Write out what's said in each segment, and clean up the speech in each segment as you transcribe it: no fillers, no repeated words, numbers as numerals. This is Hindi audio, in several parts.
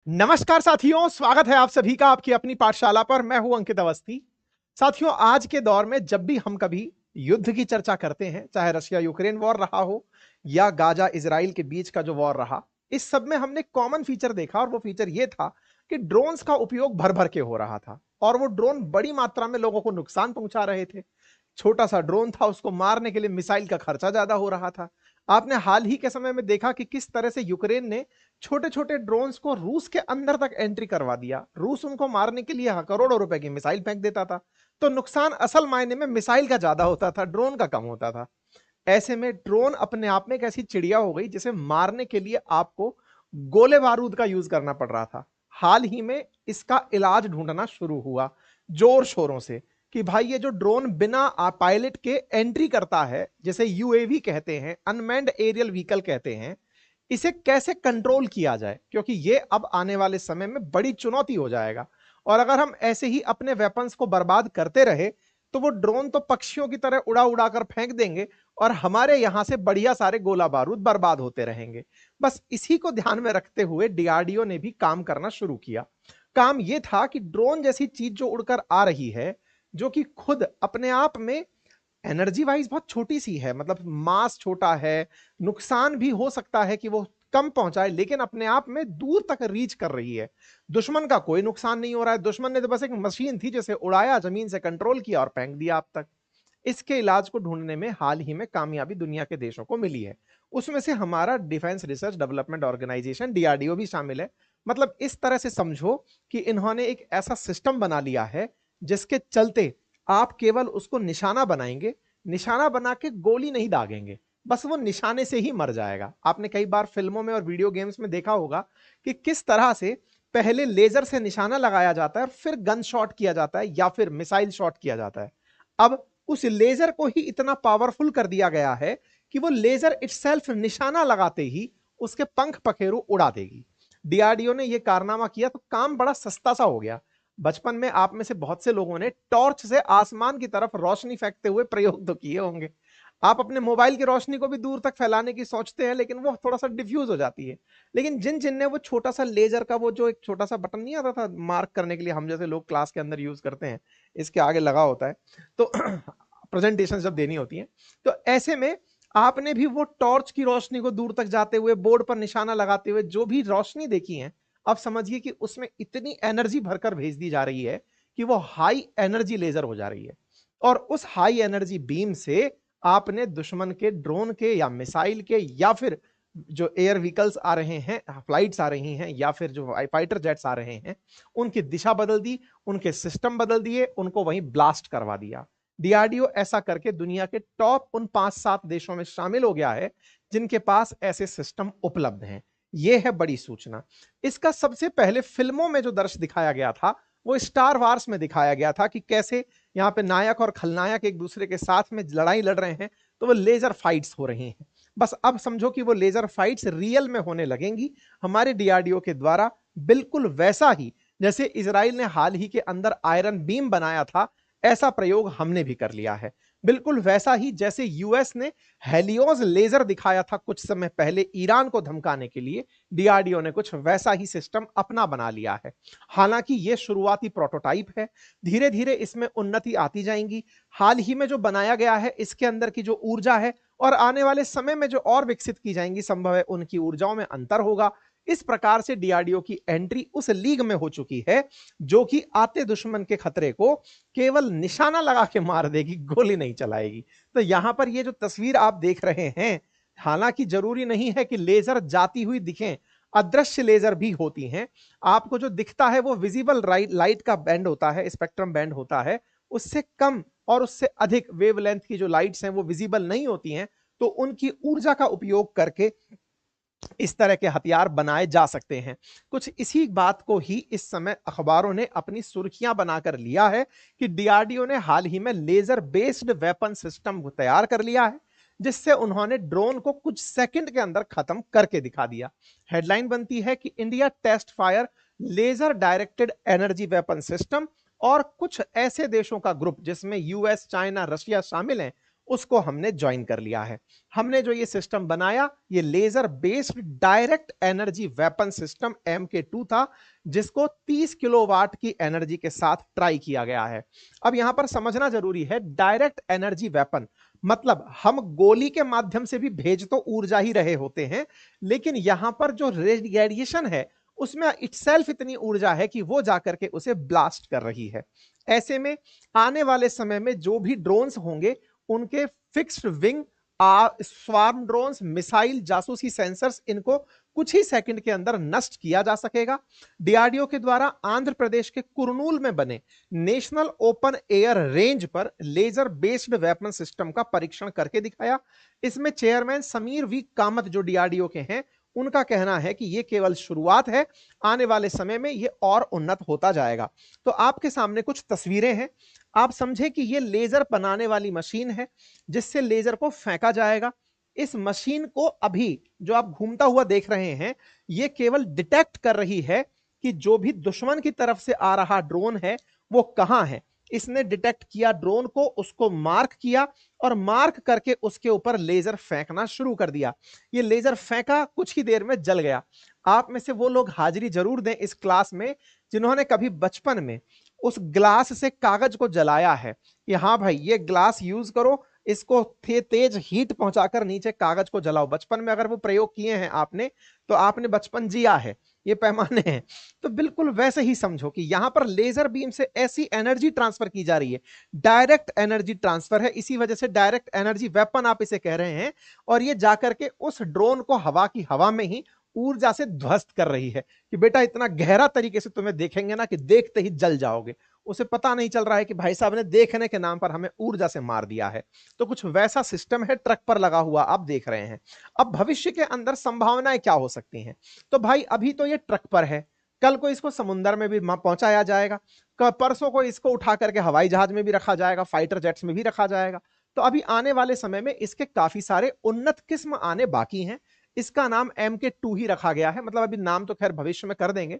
नमस्कार साथियों, स्वागत है आप सभी का आपकी अपनी पाठशाला पर। मैं हूं अंकित अवस्थी। साथियों, आज के दौर में जब भी हम कभी युद्ध की चर्चा करते हैं, चाहे रशिया यूक्रेन वॉर रहा हो या गाजा इजराइल के बीच का जो वॉर रहा, इस सब में हमने कॉमन फीचर देखा और वो फीचर ये था कि ड्रोन्स का उपयोग भर भर के हो रहा था और वो ड्रोन बड़ी मात्रा में लोगों को नुकसान पहुंचा रहे थे। छोटा सा ड्रोन था, उसको मारने के लिए मिसाइल का खर्चा ज्यादा हो रहा था। आपने हाल ही के समय में देखा कि किस तरह से यूक्रेन ने छोटे छोटे ड्रोन्स को रूस के अंदर तक एंट्री करवा दिया। रूस उनको मारने के लिए करोड़ों रुपए की मिसाइल फेंक देता था। तो नुकसान असल मायने में मिसाइल का ज्यादा होता था, ड्रोन का कम होता था। ऐसे में ड्रोन अपने आप में एक ऐसी चिड़िया हो गई जिसे मारने के लिए आपको गोले बारूद का यूज करना पड़ रहा था। हाल ही में इसका इलाज ढूंढना शुरू हुआ जोर शोरों से कि भाई ये जो ड्रोन बिना पायलट के एंट्री करता है, जिसे यूएवी कहते हैं, अनमैन्ड एरियल व्हीकल कहते हैं, इसे कैसे कंट्रोल किया जाए, क्योंकि ये अब आने वाले समय में बड़ी चुनौती हो जाएगा। और अगर हम ऐसे ही अपने वेपन्स को बर्बाद करते रहे तो वो ड्रोन तो पक्षियों की तरह उड़ा उड़ा कर फेंक देंगे और हमारे यहां से बढ़िया सारे गोला बारूद बर्बाद होते रहेंगे। बस इसी को ध्यान में रखते हुए डीआरडीओ ने भी काम करना शुरू किया। काम यह था कि ड्रोन जैसी चीज जो उड़कर आ रही है, जो कि खुद अपने आप में एनर्जी वाइज बहुत छोटी सी है, मतलब मास छोटा है, नुकसान भी हो सकता है कि वो कम पहुंचाए, लेकिन अपने आप में दूर तक रीच कर रही है। दुश्मन का कोई नुकसान नहीं हो रहा है। दुश्मन ने तो बस एक मशीन थी जिसे उड़ाया, जमीन से कंट्रोल किया और फेंक दिया आप तक। इसके इलाज को ढूंढने में हाल ही में कामयाबी दुनिया के देशों को मिली है। उसमें से हमारा defence research development organisation DRDO भी शामिल है। मतलब इस तरह से समझो कि इन्होंने एक ऐसा सिस्टम बना लिया है जिसके चलते आप केवल उसको निशाना बनाएंगे, निशाना बना के गोली नहीं दागेंगे, बस वो निशाने से ही मर जाएगा। आपने कई बार फिल्मों में और वीडियो गेम्स में देखा होगा कि किस तरह से पहले लेजर से निशाना लगाया जाता है और फिर गन शॉट किया जाता है या फिर मिसाइल शॉट किया जाता है। अब उस लेजर को ही इतना पावरफुल कर दिया गया है कि वो लेजर इटसेल्फ निशाना लगाते ही उसके पंख पखेरु उड़ा देगी। डीआरडीओ ने यह कारनामा किया तो काम बड़ा सस्ता सा हो गया। बचपन में आप में से बहुत से लोगों ने टॉर्च से आसमान की तरफ रोशनी फेंकते हुए प्रयोग तो किए होंगे। आप अपने मोबाइल की रोशनी को भी दूर तक फैलाने की सोचते हैं, लेकिन वो थोड़ा सा डिफ्यूज हो जाती है। लेकिन जिन जिन ने वो छोटा सा लेजर का वो जो एक छोटा सा बटन नहीं आता था मार्क करने के लिए, हम जैसे लोग क्लास के अंदर यूज करते हैं, इसके आगे लगा होता है तो प्रेजेंटेशन जब देनी होती है, तो ऐसे में आपने भी वो टॉर्च की रोशनी को दूर तक जाते हुए, बोर्ड पर निशाना लगाते हुए जो भी रोशनी देखी है, अब समझिए कि उसमें इतनी एनर्जी भरकर भेज दी जा रही है कि वो हाई एनर्जी लेजर हो जा रही है। और उस हाई एनर्जी बीम से आपने दुश्मन के ड्रोन के या मिसाइल के या फिर जो एयर व्हीकल्स आ रहे हैं, फ्लाइट्स आ रही हैं, या फिर जो फाइटर जेट्स आ रहे हैं, उनकी दिशा बदल दी, उनके सिस्टम बदल दिए, उनको वहीं ब्लास्ट करवा दिया। डीआरडीओ ऐसा करके दुनिया के टॉप उन 5-7 देशों में शामिल हो गया है जिनके पास ऐसे सिस्टम उपलब्ध हैं। यह है बड़ी सूचना। इसका सबसे पहले फिल्मों में जो दृश्य दिखाया गया था वो स्टार वार्स में दिखाया गया था कि कैसे यहाँ पे नायक और खलनायक एक दूसरे के साथ में लड़ाई लड़ रहे हैं, तो वो लेजर फाइट्स हो रही हैं। बस अब समझो कि वो लेजर फाइट्स रियल में होने लगेंगी हमारे डीआरडीओ के द्वारा, बिल्कुल वैसा ही जैसे इजराइल ने हाल ही के अंदर आयरन बीम बनाया था, ऐसा प्रयोग हमने भी कर लिया है। बिल्कुल वैसा ही जैसे यूएस ने हेलियोस लेजर दिखाया था कुछ समय पहले ईरान को धमकाने के लिए, डीआरडीओ ने कुछ वैसा ही सिस्टम अपना बना लिया है। हालांकि यह शुरुआती प्रोटोटाइप है, धीरे धीरे इसमें उन्नति आती जाएंगी। हाल ही में जो बनाया गया है इसके अंदर की जो ऊर्जा है और आने वाले समय में जो और विकसित की जाएंगी, संभव है उनकी ऊर्जाओं में अंतर होगा। इस प्रकार से डीआरडीओ की एंट्री उस लीग में हो चुकी है जो कि आते दुश्मन के खतरे को केवल निशाना लगा के मार देगी, गोली नहीं चलाएगी। तो यहां पर ये जो तस्वीर आप देख रहे हैं, हालांकि जरूरी नहीं है कि लेजर जाती हुई दिखें, अदृश्य लेजर भी होती हैं। आपको जो दिखता है वो विजिबल लाइट का बैंड होता है, स्पेक्ट्रम बैंड होता है, उससे कम और उससे अधिक वेवलेंथ की जो लाइट्स हैं वो विजिबल नहीं होती हैं। तो उनकी ऊर्जा का उपयोग करके इस तरह के हथियार बनाए जा सकते हैं। कुछ इसी बात को ही इस समय अखबारों ने अपनी सुर्खियां बनाकर लिया है कि डीआरडीओ ने हाल ही में लेजर बेस्ड वेपन सिस्टम तैयार कर लिया है, जिससे उन्होंने ड्रोन को कुछ सेकंड के अंदर खत्म करके दिखा दिया। हेडलाइन बनती है कि India test fire laser directed energy weapon system, और कुछ ऐसे देशों का ग्रुप जिसमें यूएस, चाइना, रशिया शामिल हैं, उसको हमने ज्वाइन कर लिया है। हमने जो ये सिस्टम बनाया, ये laser based direct energy weapon system MK2 था, जिसको 30 किलोवाट की एनर्जी के साथ ट्राई किया गया है। अब यहां पर समझना जरूरी है, डायरेक्ट एनर्जी वेपन मतलब हम गोली के माध्यम से भी भेज तो ऊर्जा ही रहे होते हैं, लेकिन यहां पर जो रेडिएशन है उसमें इटसेल्फ इतनी ऊर्जा है कि वो जाकर के उसे ब्लास्ट कर रही है। ऐसे में आने वाले समय में जो भी ड्रोन्स होंगे उनके fixed wing, swarm drones, missile, जासूसी सेंसर्स, इनको कुछ ही सेकंड के अंदर नष्ट किया जा सकेगा। डीआरडीओ के द्वारा आंध्र प्रदेश के कुरनूल में बने नेशनल ओपन एयर रेंज पर लेजर बेस्ड वेपन सिस्टम का परीक्षण करके दिखाया। इसमें चेयरमैन समीर वी कामत जो डीआरडीओ के हैं, उनका कहना है कि यह केवल शुरुआत है, आने वाले समय में यह और उन्नत होता जाएगा। तो आपके सामने कुछ तस्वीरें हैं, आप समझे कि यह लेजर बनाने वाली मशीन है जिससे लेजर को फेंका जाएगा। इस मशीन को अभी जो आप घूमता हुआ देख रहे हैं, यह केवल डिटेक्ट कर रही है कि जो भी दुश्मन की तरफ से आ रहा ड्रोन है वो कहां है। इसने डिटेक्ट किया ड्रोन को, उसको मार्क किया और मार्क करके उसके ऊपर लेजर फेंकना शुरू कर दिया। ये लेजर फेंका, कुछ ही देर में जल गया। आप में से वो लोग हाजिरी जरूर दें इस क्लास में जिन्होंने कभी बचपन में उस ग्लास से कागज को जलाया है कि हाँ भाई ये ग्लास यूज करो, इसको तेज हीट पहुंचाकर नीचे कागज को जलाओ। बचपन में अगर वो प्रयोग किए हैं आपने, तो आपने बचपन जिया है, ये पैमाने हैं। तो बिल्कुल वैसे ही समझो कि यहां पर लेजर बीम से ऐसी एनर्जी ट्रांसफर की जा रही है, डायरेक्ट एनर्जी ट्रांसफर है, इसी वजह से डायरेक्ट एनर्जी वेपन आप इसे कह रहे हैं। और ये जाकर के उस ड्रोन को हवा की हवा में ही ऊर्जा से ध्वस्त कर रही है कि बेटा इतना गहरा तरीके से तुम्हें देखेंगे ना कि देखते ही जल जाओगे। उसे पता नहीं चल रहा है कि भाई साहब ने देखने के नाम पर हमें ऊर्जा से मार दिया है। तो कुछ वैसा सिस्टम है ट्रक पर लगा हुआ, आप देख रहे हैं। अब भविष्य के अंदर संभावनाएं क्या हो सकती हैं? तो भाई अभी तो ये ट्रक पर है, कल को इसको समुद्र में भी पहुंचाया जाएगा, परसों को इसको उठा करके हवाई जहाज में भी रखा जाएगा, फाइटर जेट्स में भी रखा जाएगा। तो अभी आने वाले समय में इसके काफी सारे उन्नत किस्म आने बाकी हैं। इसका नाम MK2 ही रखा गया है, मतलब अभी नाम तो खैर भविष्य में कर देंगे।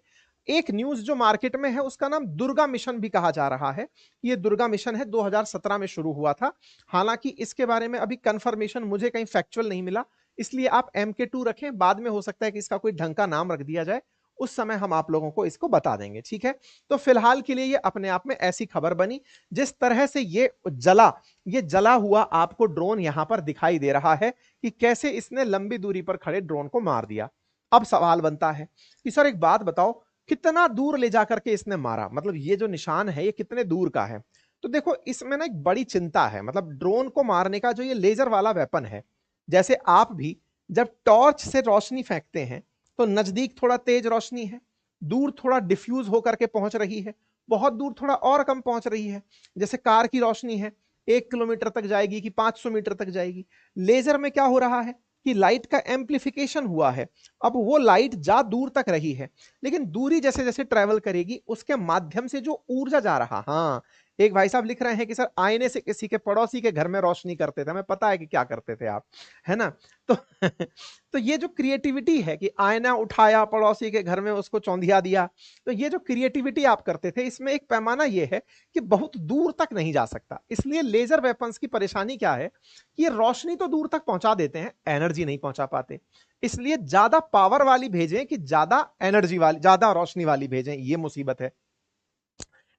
एक न्यूज जो मार्केट में है उसका नाम दुर्गा मिशन भी कहा जा रहा है। ये दुर्गा मिशन है, 2017 में शुरू हुआ था। हालांकि इसके बारे में अभी कंफर्मेशन मुझे कहीं फैक्चुअल नहीं मिला, इसलिए आप MK2 रखें, बाद में हो सकता है कि इसका कोई ढंग का नाम रख दिया जाए, उस समय हम आप लोगों को इसको बता देंगे, ठीक है। तो फिलहाल के लिए ये अपने आप में ऐसी खबर बनी। जिस तरह से ये जला हुआ आपको ड्रोन यहां पर दिखाई दे रहा है कि कैसे इसने लंबी दूरी पर खड़े ड्रोन को मार दिया। अब सवाल बनता है कि सर एक बात बताओ, कितना दूर ले जाकर के इसने मारा, मतलब ये जो निशान है ये कितने दूर का है? तो देखो इसमें ना एक बड़ी चिंता है, मतलब ड्रोन को मारने का जो ये लेजर वाला वेपन है, जैसे आप भी जब टॉर्च से रोशनी फेंकते हैं तो नजदीक थोड़ा तेज रोशनी है, दूर थोड़ा डिफ्यूज होकर के पहुंच रही है, बहुत दूर थोड़ा और कम पहुंच रही है। जैसे कार की रोशनी है, 1 किलोमीटर तक जाएगी कि 500 मीटर तक जाएगी। लेजर में क्या हो रहा है कि लाइट का एम्प्लीफिकेशन हुआ है। अब वो लाइट जा दूर तक रही है, लेकिन दूरी जैसे जैसे ट्रेवल करेगी उसके माध्यम से जो ऊर्जा जा रहा, हाँ एक भाई साहब लिख रहे हैं कि सर आईने से किसी के पड़ोसी के घर में रोशनी करते थे, हमें पता है कि क्या करते थे आप, है ना। तो तो ये जो क्रिएटिविटी है कि आईना उठाया, पड़ोसी के घर में उसको चौंधिया दिया, तो ये जो क्रिएटिविटी आप करते थे, इसमें एक पैमाना ये है कि बहुत दूर तक नहीं जा सकता। इसलिए लेजर वेपन्स की परेशानी क्या है कि ये रोशनी तो दूर तक पहुंचा देते हैं, एनर्जी नहीं पहुंचा पाते। इसलिए ज्यादा पावर वाली भेजें कि ज्यादा एनर्जी वाली, ज्यादा रोशनी वाली भेजें, ये मुसीबत है।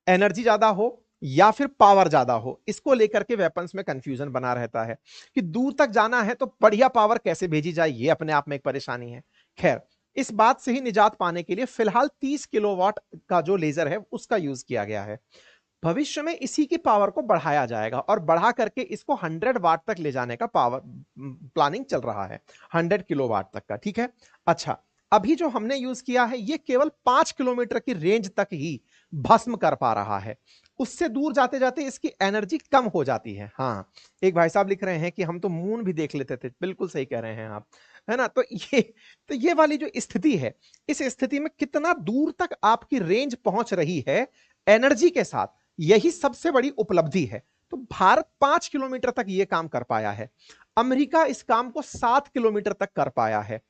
एनर्जी ज्यादा हो या फिर पावर ज्यादा हो, इसको लेकर के वेपन्स में कंफ्यूजन बना रहता है कि दूर तक जाना है तो बढ़िया पावर कैसे भेजी जाए, ये अपने आप में एक परेशानी है। खैर इस बात से ही निजात पाने के लिए फिलहाल 30 किलोवाट का जो लेजर है उसका यूज किया गया है। भविष्य में इसी की पावर को बढ़ाया जाएगा और बढ़ा करके इसको 100 वाट तक ले जाने का पावर प्लानिंग चल रहा है, 100 किलोवाट तक का, ठीक है। अच्छा, अभी जो हमने यूज किया है ये केवल 5 किलोमीटर की रेंज तक ही भस्म कर पा रहा है, उससे दूर जाते जाते इसकी एनर्जी कम हो जाती है। हाँ, एक भाई साहब लिख रहे हैं कि हम तो मून भी देख लेते थे, बिल्कुल सही कह रहे हैं आप, है ना। तो ये वाली जो स्थिति है, इस स्थिति में कितना दूर तक आपकी रेंज पहुंच रही है एनर्जी के साथ, यही सबसे बड़ी उपलब्धि है। तो भारत 5 किलोमीटर तक यह काम कर पाया है, अमेरिका इस काम को 7 किलोमीटर तक कर पाया है,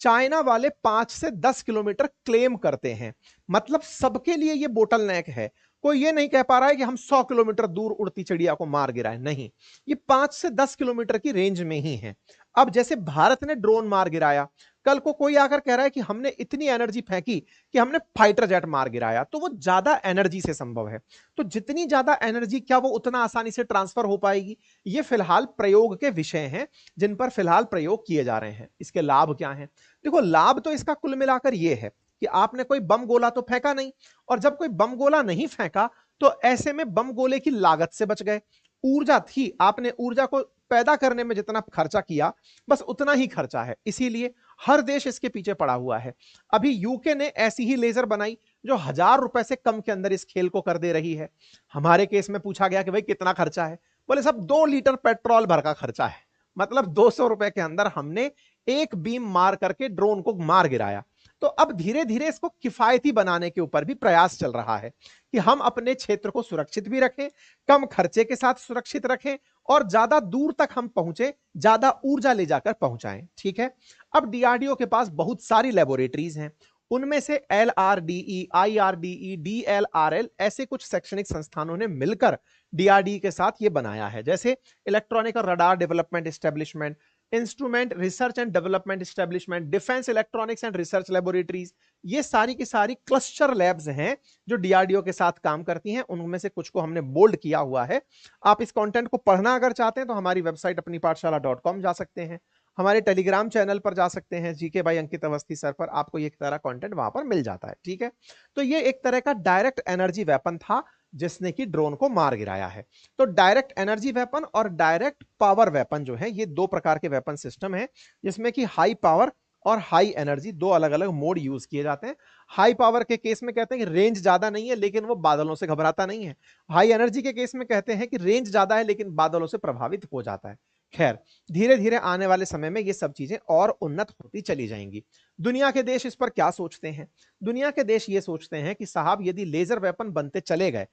चाइना वाले 5 से 10 किलोमीटर क्लेम करते हैं। मतलब सबके लिए यह बोटल नेक है। कोई ये नहीं कह पा रहा है कि हम 100 किलोमीटर दूर उड़ती चिड़िया को मार गिराए, नहीं, ये 5 से 10 किलोमीटर की रेंज में ही है। अब जैसे भारत ने ड्रोन मार गिराया, कल को कोई आकर कह रहा है कि हमने इतनी एनर्जी फेंकी कि हमने फाइटर जेट मार गिराया, तो वो ज्यादा एनर्जी से संभव है। तो जितनी ज्यादा एनर्जी, क्या वो उतना आसानी से ट्रांसफर हो पाएगी? ये फिलहाल प्रयोग के विषय हैं जिन पर फिलहाल प्रयोग किए जा रहे हैं। इसके लाभ क्या हैं? देखो, लाभ तो इसका कुल मिलाकर ये है कि आपने कोई बम गोला तो फेंका नहीं, और जब कोई बम गोला नहीं फेंका तो ऐसे में बम गोले की लागत से बच गए। ऊर्जा थी, आपने ऊर्जा को पैदा करने में जितना खर्चा किया बस उतना ही खर्चा है, इसीलिए हर देश इसके पीछे पड़ा हुआ है। अभी यूके ने ऐसी ही लेजर बनाई जो 1,000 रुपए से कम के अंदर इस खेल को कर दे रही है। हमारे केस में पूछा गया कि भाई कितना खर्चा है, बोले सब 2 लीटर पेट्रोल भर का खर्चा है, मतलब 200 रुपए के अंदर हमने एक बीम मार करके ड्रोन को मार गिराया। तो अब धीरे धीरे इसको किफायती बनाने के ऊपर भी प्रयास चल रहा है कि हम अपने क्षेत्र को सुरक्षित भी रखें, कम खर्चे के साथ सुरक्षित रखें, और ज्यादा दूर तक हम पहुंचे, ज्यादा ऊर्जा ले जाकर पहुंचाएं। ठीक है, अब डीआरडीओ के पास बहुत सारी लेबोरेटरीज हैं, उनमें से LRDE, IRDE, DLRL ऐसे कुछ शैक्षणिक संस्थानों ने मिलकर डीआरडीई के साथ ये बनाया है, जैसे इलेक्ट्रॉनिक और radar development establishment, instrument research and development establishment, defence electronics and research laboratories. ये सारी की सारी क्लस्टर लैब्स हैं जो डीआरडीओ के साथ काम करती हैं। उनमें से कुछ को हमने बोल्ड किया हुआ है। आप इस कंटेंट को पढ़ना अगर चाहते हैं तो हमारी वेबसाइट अपनी पाठशाला.com जा सकते हैं, हमारे टेलीग्राम चैनल पर जा सकते हैं, GK by Ankit Awasthi sir पर, आपको ये तरह कंटेंट वहां पर मिल जाता है। ठीक है, तो ये एक तरह का डायरेक्ट एनर्जी वेपन था जिसने कि ड्रोन को मार गिराया है। तो डायरेक्ट एनर्जी वेपन और डायरेक्ट पावर वेपन जो है, ये दो प्रकार के वेपन सिस्टम है, जिसमें कि हाई पावर और हाई एनर्जी दो अलग अलग मोड यूज किए जाते हैं। हाई पावर के केस में कहते हैं कि रेंज ज्यादा नहीं है लेकिन वो बादलों से घबराता नहीं है। हाई एनर्जी के केस में कहते हैं कि रेंज ज्यादा है लेकिन बादलों से प्रभावित हो जाता है। खैर, धीरे धीरे आने वाले समय में ये सब चीजें और उन्नत होती चली जाएंगी। दुनिया के देश इस पर क्या सोचते हैं? दुनिया के देश ये सोचते हैं कि साहब यदि लेजर वेपन बनते चले गए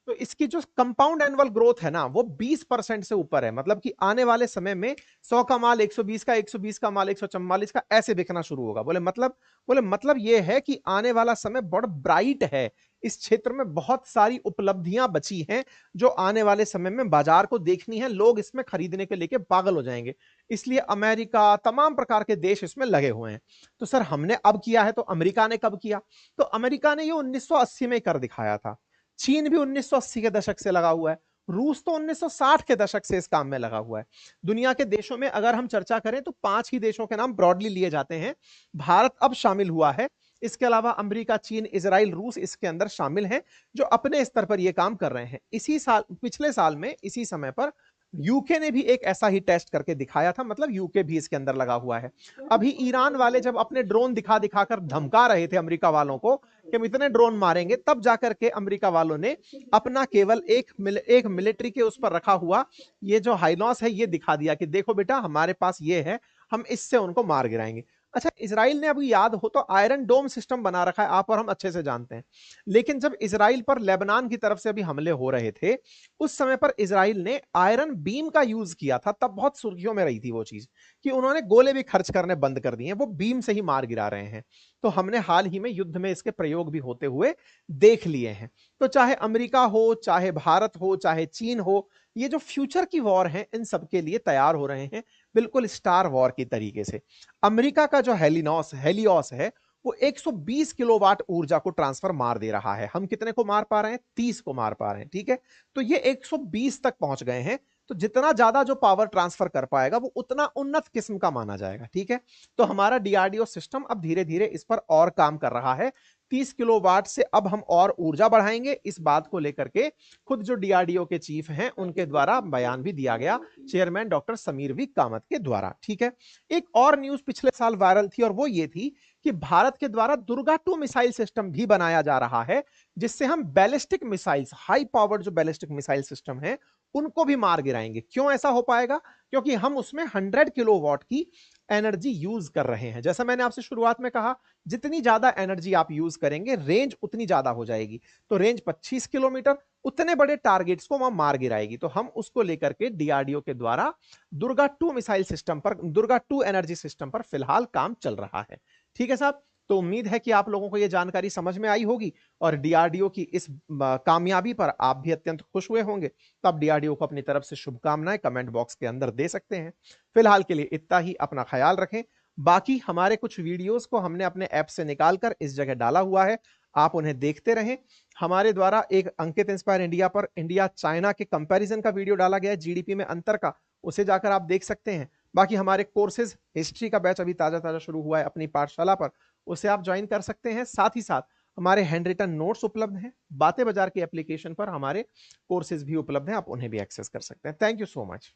तो इसकी जो कंपाउंड एनुअल ग्रोथ है ना, वो 20% से ऊपर है। मतलब कि आने वाले समय में 100 का माल 120 का, 120 का माल 144 का, ऐसे बिकना शुरू होगा। बोले मतलब ये है कि आने वाला समय बहुत ब्राइट है, इस क्षेत्र में बहुत सारी उपलब्धियां बची हैं जो आने वाले समय में बाजार को देखनी है, लोग इसमें खरीदने के लेके पागल हो जाएंगे। इसलिए अमेरिका, तमाम प्रकार के देश इसमें लगे हुए हैं। तो सर हमने अब किया है, तो अमेरिका ने कब किया? तो अमेरिका ने ये 1980 में कर दिखाया था। चीन भी 1980 के दशक से लगा हुआ है। रूस तो 1960 के दशक से इस काम में लगा हुआ है। दुनिया के देशों में अगर हम चर्चा करें तो 5 ही देशों के नाम ब्रॉडली लिए जाते हैं। भारत अब शामिल हुआ है, इसके अलावा अमेरिका, चीन, इजराइल, रूस इसके अंदर शामिल हैं जो अपने स्तर पर यह काम कर रहे हैं। इसी साल, पिछले साल में इसी समय पर यूके ने भी एक ऐसा ही टेस्ट करके दिखाया था, मतलब यूके भी इसके अंदर लगा हुआ है। अभी ईरान वाले जब अपने ड्रोन दिखा दिखाकर धमका रहे थे अमेरिका वालों को कि हम इतने ड्रोन मारेंगे, तब जाकर के अमेरिका वालों ने अपना केवल एक मिलिट्री के उस पर रखा हुआ ये जो हाइनॉस है ये दिखा दिया कि देखो बेटा हमारे पास ये है, हम इससे उनको मार गिराएंगे। अच्छा, इजराइल ने अभी याद हो तो आयरन डोम सिस्टम बना रखा है, आप और हम अच्छे से जानते हैं। लेकिन जब इजराइल पर लेबनान की तरफ से अभी हमले हो रहे थे, उस समय पर इजराइल ने आयरन बीम का यूज किया था। तब बहुत सुर्खियों में रही थी वो चीज कि उन्होंने गोले भी खर्च करने बंद कर दिए, वो बीम से ही मार गिरा रहे हैं। तो हमने हाल ही में युद्ध में इसके प्रयोग भी होते हुए देख लिए हैं। तो चाहे अमेरिका हो, चाहे भारत हो, चाहे चीन हो, ये जो फ्यूचर की वॉर है इन सबके लिए तैयार हो रहे हैं, बिल्कुल स्टार वॉर की तरीके से। अमेरिका का जो हेलियोस है वो 120 किलोवाट ऊर्जा को ट्रांसफर मार दे रहा है। हम कितने को मार पा रहे हैं? 30 को मार पा रहे हैं। ठीक है, तो ये 120 तक पहुंच गए हैं। तो जितना ज्यादा जो पावर ट्रांसफर कर पाएगा वो उतना उन्नत किस्म का माना जाएगा। ठीक है, तो हमारा डीआरडीओ सिस्टम अब धीरे धीरे इस पर और काम कर रहा है। 30 किलोवाट से अब हम और ऊर्जा बढ़ाएंगे, इस बात को लेकर के खुद जो डीआरडीओ के चीफ हैं उनके द्वारा बयान भी दिया गया, chairman doctor Samir V Kamat के द्वारा। ठीक है, एक और न्यूज पिछले साल वायरल थी और वो ये थी कि भारत के द्वारा दुर्गा 2 मिसाइल सिस्टम भी बनाया जा रहा है, जिससे हम बैलिस्टिक मिसाइल्स, हाई पावर्ड जो बैलिस्टिक मिसाइल सिस्टम है उनको भी मार गिराएंगे। क्यों ऐसा हो पाएगा? क्योंकि हम उसमें 100 किलोवाट की एनर्जी यूज कर रहे हैं। जैसा मैंने आपसे शुरुआत में कहा, जितनी ज्यादा एनर्जी आप यूज करेंगे रेंज उतनी ज्यादा हो जाएगी। तो रेंज 25 किलोमीटर, उतने बड़े टारगेट्स को वहां मार गिराएगी। तो हम उसको लेकर के डीआरडीओ के द्वारा दुर्गा 2 मिसाइल सिस्टम पर, दुर्गा 2 एनर्जी सिस्टम पर फिलहाल काम चल रहा है। ठीक है साहब, तो उम्मीद है कि आप लोगों को यह जानकारी समझ में आई होगी और डीआरडीओ की इस कामयाबी पर आप भी अत्यंत खुश हुए होंगे। तो आप डीआरडीओ को अपनी तरफ से शुभकामनाएं कमेंट बॉक्स के अंदर दे सकते हैं। फिलहाल के लिए इतना ही, अपना ख्याल रखें। बाकी हमारे कुछ वीडियोस को हमने अपने ऐप से निकालकर इस जगह डाला हुआ है, आप उन्हें देखते रहें। हमारे द्वारा एक अंकित इंस्पायर इंडिया पर इंडिया चाइना के कंपैरिजन का वीडियो डाला गया है, जीडीपी में अंतर का, उसे जाकर आप देख सकते हैं। बाकी हमारे कोर्सेज, हिस्ट्री का बैच अभी ताजा ताजा शुरू हुआ है अपनी पाठशाला पर, उसे आप ज्वाइन कर सकते हैं। साथ ही साथ हमारे हैंड रिटन नोट्स उपलब्ध हैं, बातें बाजार की एप्लीकेशन पर हमारे कोर्सेज भी उपलब्ध हैं, आप उन्हें भी एक्सेस कर सकते हैं। Thank you so much.